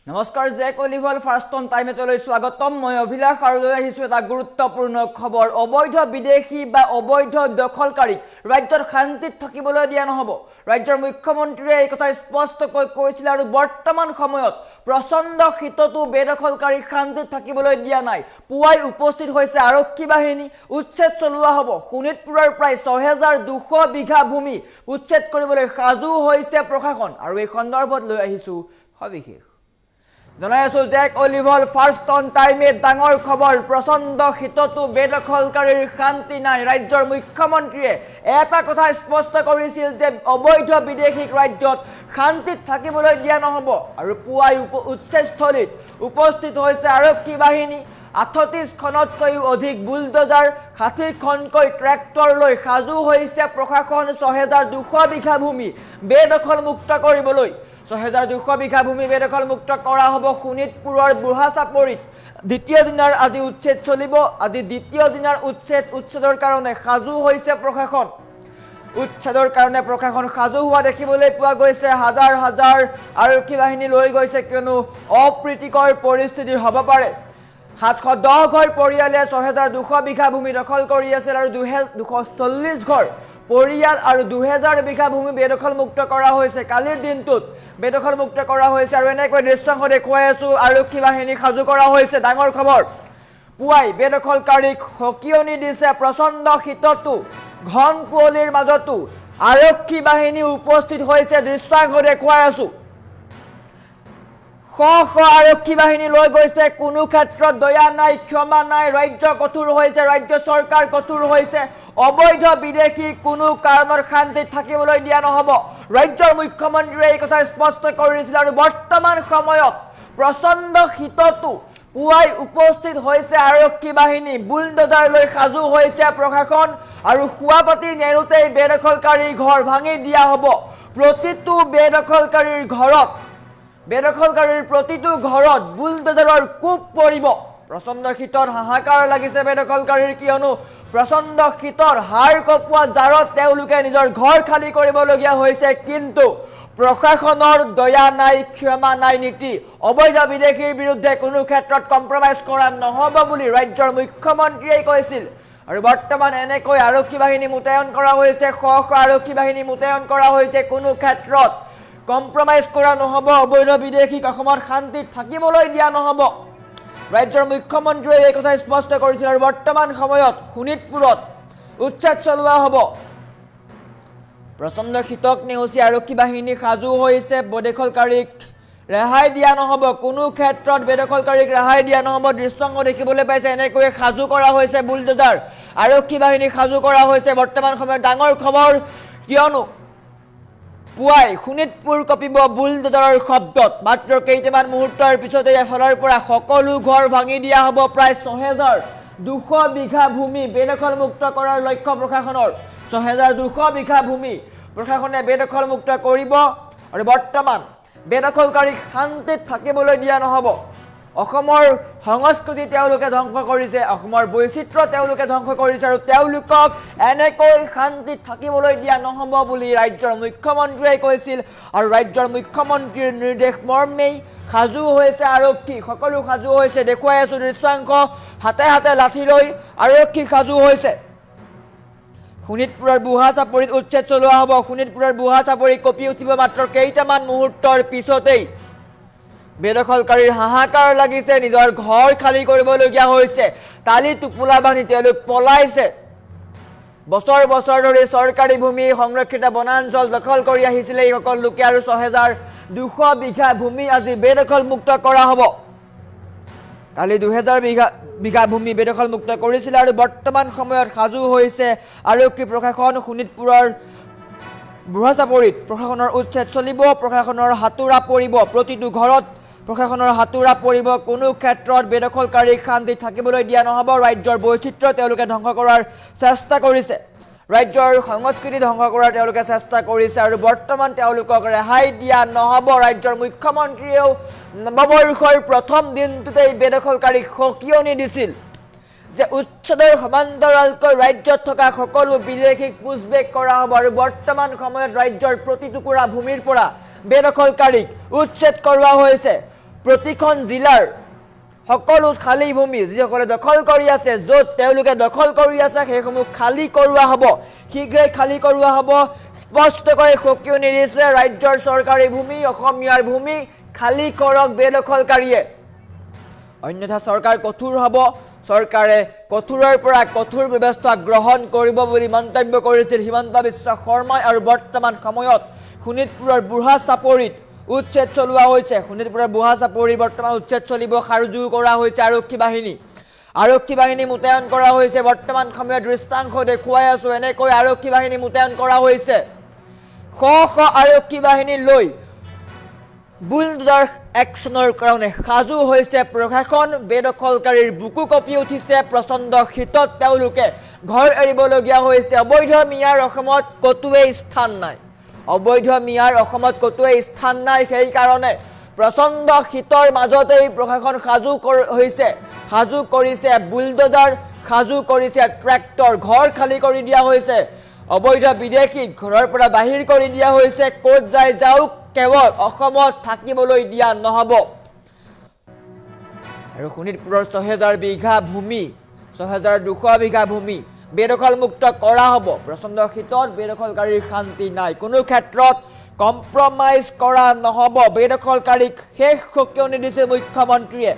নমস্কাৰ Jack অলিভল first on টাইমেটলৈ স্বাগতম মই অভিলাষ আৰু লৈ আহিছো এটা গুৰুত্বপূৰ্ণ খবৰ অবৈধ বিদেশী বা অবৈধ দখলকাৰীক ৰাজ্যৰ শান্তিত থাকিবলৈ দিয়া নহব ৰাজ্যৰ মুখ্যমন্ত্ৰীয়ে এই কথা স্পষ্টকৈ কৈছিল আৰু বৰ্তমান সময়ত প্ৰচণ্ড শীততো বেদখলকাৰীক শান্তিত থাকিবলৈ দিয়া নাই পুৱাই উপস্থিত হৈছে আৰক্ষী বাহিনী উচ্ছেদ চলোৱা হ'ব শোণিতপুৰৰ প্ৰায় ৬২০০ বিঘা ভূমি উচ্ছেদ কৰিবলৈ সাজু হৈছে প্ৰশাসন আৰু এই সন্দৰ্ভত লৈ আহিছো সবিশেষ জনাইছো জেক অলিভল ফাৰ্ষ্ট অন টাইমে ডাঙৰ খবৰ প্ৰচণ্ড শীততো বেদখলকাৰীৰ শান্তি নাই ৰাজ্যৰ মুখ্যমন্ত্ৰীয়ে এটা কথা স্পষ্ট কৰিছিল যে অবৈধ বিদেশীক ৰাজ্যত শান্তিত থাকিবলৈ দিয়া নহব আৰু পুৱাই উচ্ছেদস্থলীত উপস্থিত হৈছে আৰক্ষী বাহিনী ৩৮খনতকৈও অধিক বুলডোজাৰ ৬০খনকৈ ট্ৰেক্টৰ লৈ সাজু হৈছে প্ৰশাসন ৬২০০ বিঘা ভূমি বেদখল মুক্ত কৰিবলৈ ৬২০০ বিঘা ভূমি বেদখল মুক্ত কৰা হ'ব শোণিতপুৰৰ বুঢ়াচাপৰিত দ্বিতীয় দিনৰ আজি উচ্ছেদ চলিব আজি দ্বিতীয় দিনৰ উচ্ছেদৰ কাৰণে সাজু হৈছে প্ৰশাসন উচ্ছেদৰ কাৰণে প্ৰশাসন সাজু হোৱা দেখিবলৈ পোৱা গৈছে হাজাৰ হাজাৰ আৰক্ষী বাহিনী লৈ গৈছে কিয়নো অপ্ৰীতিকৰ পৰিস্থিতি হ'ব পাৰে ৭১০ ঘৰ পৰিয়ালে ৬২০০ বিঘা ভূমি দখল কৰি আছিল আৰু ২৪০ ঘৰ পৰিয়াল আৰু ২০০০ বিঘা ভূমি বেদখল মুক্ত কৰা হৈছে কালিৰ দিনটোত বেদখল মুক্ত কৰা হৈছে আৰু এনেকৈ দৃশ্যাংশ দেখুৱাই আছো আৰক্ষী বাহিনী সাজু কৰা হৈছে ডাঙৰ খবৰ পুৱাই বেদখলকাৰীক হকিয়নি দিছে প্ৰচণ্ড শীততো ঘন কুঁৱলীৰ মাজতো আৰক্ষী বাহিনী উপস্থিত হৈছে দৃশ্যাংশ দেখুৱাই আছো শ আৰক্ষী বাহিনী লৈ গৈছে কোনো ক্ষেত্ৰত দয়া নাই ক্ষমা নাই ৰাজ্য কঠোৰ হৈছে ৰাজ্য চৰকাৰ কঠোৰ হৈছে অবৈধ বিদেশী কোনো কাৰণৰ শান্তিত থাকিবলৈ দিয়া নহব ৰাজ্যৰ মুখ্যমন্ত্ৰীয়ে এই কথা স্পষ্ট কৰিছিল আৰু বৰ্তমান সময়ত প্ৰচণ্ড শীততো পুৱাই উপস্থিত হৈছে আৰক্ষী বাহিনী বুলডোজাৰ লৈ সাজু হৈছে প্ৰশাসন আৰু শুৱাপাতি নেৰুতেই বেদখলকাৰীৰ ঘৰ ভাঙি দিয়া হ'ব প্ৰতিটো বেদখলকাৰীৰ ঘৰত বেদখলকাৰীৰ প্ৰতিটো ঘৰত বুলডোজাৰৰ কোপ পৰিব প্ৰচণ্ড শীতৰ হাহাকাৰ লাগিছে বেদখলকাৰীৰ কিয়নো প্ৰচণ্ড শীতৰ হাড় কপোৱা জাৰত তেওঁলোকে নিজৰ ঘৰ খালী কৰিবলগীয়া হৈছে কিন্তু প্ৰশাসনৰ দয়া নাই ক্ষমা নাই নীতি অবৈধ বিদেশীৰ বিৰুদ্ধে কোনো ক্ষেত্ৰত কম্প্ৰমাইজ কৰা নহ'ব বুলি ৰাজ্যৰ মুখ্যমন্ত্ৰীয়ে কৈছিল আৰু বৰ্তমান এনেকৈ আৰক্ষী বাহিনী মোতায়েন কৰা হৈছে শ আৰক্ষী বাহিনী মোতায়েন কৰা হৈছে কোনো ক্ষেত্ৰত কম্প্ৰমাইজ কৰা নহ'ব অবৈধ বিদেশীক অসমত শান্তিত থাকিবলৈ দিয়া নহ'ব ৰাজ্যৰ মুখ্যমন্ত্ৰীয়ে এই কথা স্পষ্ট কৰিছিল আৰু বৰ্তমান সময়ত শোণিতপুৰত উচ্ছেদ চলোৱা হ'ব প্ৰচণ্ড শীতক নেওচি আৰক্ষী বাহিনী সাজু হৈছে বেদখলকাৰীক ৰেহাই দিয়া নহ'ব কোনো ক্ষেত্ৰত বেদখলকাৰীক ৰেহাই দিয়া নহ'ব দৃশ্যাংশ দেখিবলৈ পাইছে এনেকৈ সাজু কৰা হৈছে বুলডোজাৰ আৰক্ষী বাহিনী সাজু কৰা হৈছে বৰ্তমান সময়ত ডাঙৰ খবৰ কিয়নো পুৱাই শোণিতপুৰ কঁপিব বুলডোজাৰৰ শব্দত মাত্ৰ কেইটামান মুহূৰ্তৰ পিছতে এফালৰ পৰা সকলো ঘৰ ভাঙি দিয়া হ'ব প্ৰায় ৬২০০ বিঘা ভূমি বেদখল মুক্ত কৰাৰ লক্ষ্য প্ৰশাসনৰ ৬২০০ বিঘা ভূমি প্ৰশাসনে বেদখল মুক্ত কৰিব আৰু বৰ্তমান বেদখলকাৰীক শান্তিত থাকিবলৈ দিয়া নহ'ব অসমৰ সংস্কৃতি তেওঁলোকে ধ্বংস কৰিছে অসমৰ বৈচিত্ৰ্য তেওঁলোকে ধ্বংস কৰিছে আৰু তেওঁলোকক এনেকৈ শান্তিত থাকিবলৈ দিয়া নহ'ব বুলি ৰাজ্যৰ মুখ্যমন্ত্ৰীয়ে কৈছিল আৰু ৰাজ্যৰ মুখ্যমন্ত্ৰীৰ নিৰ্দেশ মৰ্মেই সাজু হৈছে আৰক্ষী সকলো সাজু হৈছে দেখুৱাই আছো দৃশ্যাংশ হাতে হাতে লাঠি লৈ আৰক্ষী সাজু হৈছে শোণিতপুৰৰ বুঢ়াচাপৰিত উচ্ছেদ চলোৱা হ'ব শোণিতপুৰৰ বুঢ়াচাপৰি কঁপি উঠিব মাত্ৰ কেইটামান মুহূৰ্তৰ পিছতেই বেদখলকাৰীৰ হাহাকাৰ লাগিছে নিজৰ ঘৰ খালী কৰিবলগীয়া হৈছে তালি টোপোলা বান্ধি তেওঁলোক পলাইছে বছৰ বছৰ ধৰি চৰকাৰী ভূমি সংৰক্ষিত বনাঞ্চল দখল কৰি আহিছিলে এই সকল লোকে আৰু ৬২০০ বিঘা ভূমি আজি বেদখল মুক্ত কৰা হ'ব কালি ২০০০ বিঘা ভূমি বেদখল মুক্ত কৰিছিলে আৰু বৰ্তমান সময়ত সাজু হৈছে আৰক্ষী প্ৰশাসন শোণিতপুৰৰ বুঢ়াচাপৰিত প্ৰশাসনৰ উচ্ছেদ চলিব প্ৰশাসনৰ হাতোৰা পৰিব প্ৰতিটো ঘৰত প্ৰশাসনৰ হাতোৰা পৰিব কোনো ক্ষেত্ৰত বেদখলকাৰীক শান্তিত থাকিবলৈ দিয়া নহ'ব ৰাজ্যৰ বৈচিত্ৰ্য তেওঁলোকে ধ্বংস কৰাৰ চেষ্টা কৰিছে ৰাজ্যৰ সংস্কৃতি ধ্বংস কৰাৰ তেওঁলোকে চেষ্টা কৰিছে আৰু বৰ্তমান তেওঁলোকক ৰেহাই দিয়া নহ'ব ৰাজ্যৰ মুখ্যমন্ত্ৰীয়েও নৱবৰ্ষৰ প্ৰথম দিনটোতেই বেদখলকাৰীক সকিয়নি দিছিল যে উচ্ছেদৰ সমান্তৰালকৈ ৰাজ্যত থকা সকলো বিদেশীক পুছবেক কৰা হ'ব আৰু বৰ্তমান সময়ত ৰাজ্যৰ প্ৰতি টুকুৰা ভূমিৰ পৰা বেদখলকাৰীক উচ্ছেদ কৰোৱা হৈছে প্ৰতিখন জিলাৰ সকলো খালী ভূমি যিসকলে দখল কৰি আছে য'ত তেওঁলোকে দখল কৰি আছে সেইসমূহ খালী কৰোৱা হ'ব শীঘ্ৰে খালী কৰোৱা হ'ব স্পষ্টকৈ সকিয়নি দিছে ৰাজ্যৰ চৰকাৰী ভূমি অসমীয়াৰ ভূমি খালী কৰক বেদখলকাৰীয়ে অন্যথা চৰকাৰ কঠোৰ হ'ব চৰকাৰে কঠোৰৰ পৰা কঠোৰ ব্যৱস্থা গ্ৰহণ কৰিব বুলি মন্তব্য কৰিছিল হিমন্ত বিশ্ব শৰ্মাই আৰু বৰ্তমান সময়ত শোণিতপুৰৰ বুঢ়া চাপৰিত উচ্ছেদ চলোৱা হৈছে শোণিতপুৰৰ বুঢ়া চাপৰি বৰ্তমান উচ্ছেদ চলিব সাজু কৰা হৈছে আৰক্ষী বাহিনী মোতায়েন কৰা হৈছে বৰ্তমান সময়ত দৃশ্যাংশ দেখুৱাই আছো এনেকৈ আৰক্ষী বাহিনী মোতায়েন কৰা হৈছে শ শ আৰক্ষী বাহিনী লৈ বুলডোজাৰ একশ্যনৰ কাৰণে সাজু হৈছে প্ৰশাসন বেদখলকাৰীৰ বুকু কঁপি উঠিছে প্ৰচণ্ড শীতত তেওঁলোকে ঘৰ এৰিবলগীয়া হৈছে অবৈধ মিয়াৰ অসমত কতোৱেই স্থান নাই অবৈধ মিয়াৰ অসমত কতোৱেই স্থান নাই সেই কাৰণে প্ৰচণ্ড শীতৰ মাজতেই প্ৰশাসন সাজু কৰিছে বুলডোজাৰ সাজু কৰিছে ট্ৰেক্টৰ ঘৰ খালী কৰি দিয়া হৈছে অবৈধ বিদেশী ঘৰৰ পৰা বাহিৰ কৰি দিয়া হৈছে ক'ত যায় যাওক কেৱল অসমত থাকিবলৈ দিয়া নহ'ব আৰু শোণিতপুৰৰ ৬০০০ বিঘা ভূমি ৬২০০ বিঘা ভূমি বেদখলমুক্ত কৰা হ'ব প্ৰচণ্ড শীতত বেদখলকাৰীৰ শান্তি নাই কোনো ক্ষেত্ৰত কম্প্ৰমাইজ কৰা নহ'ব বেদখলকাৰীক শেষ সকিয়নি দিছে মুখ্যমন্ত্ৰীয়ে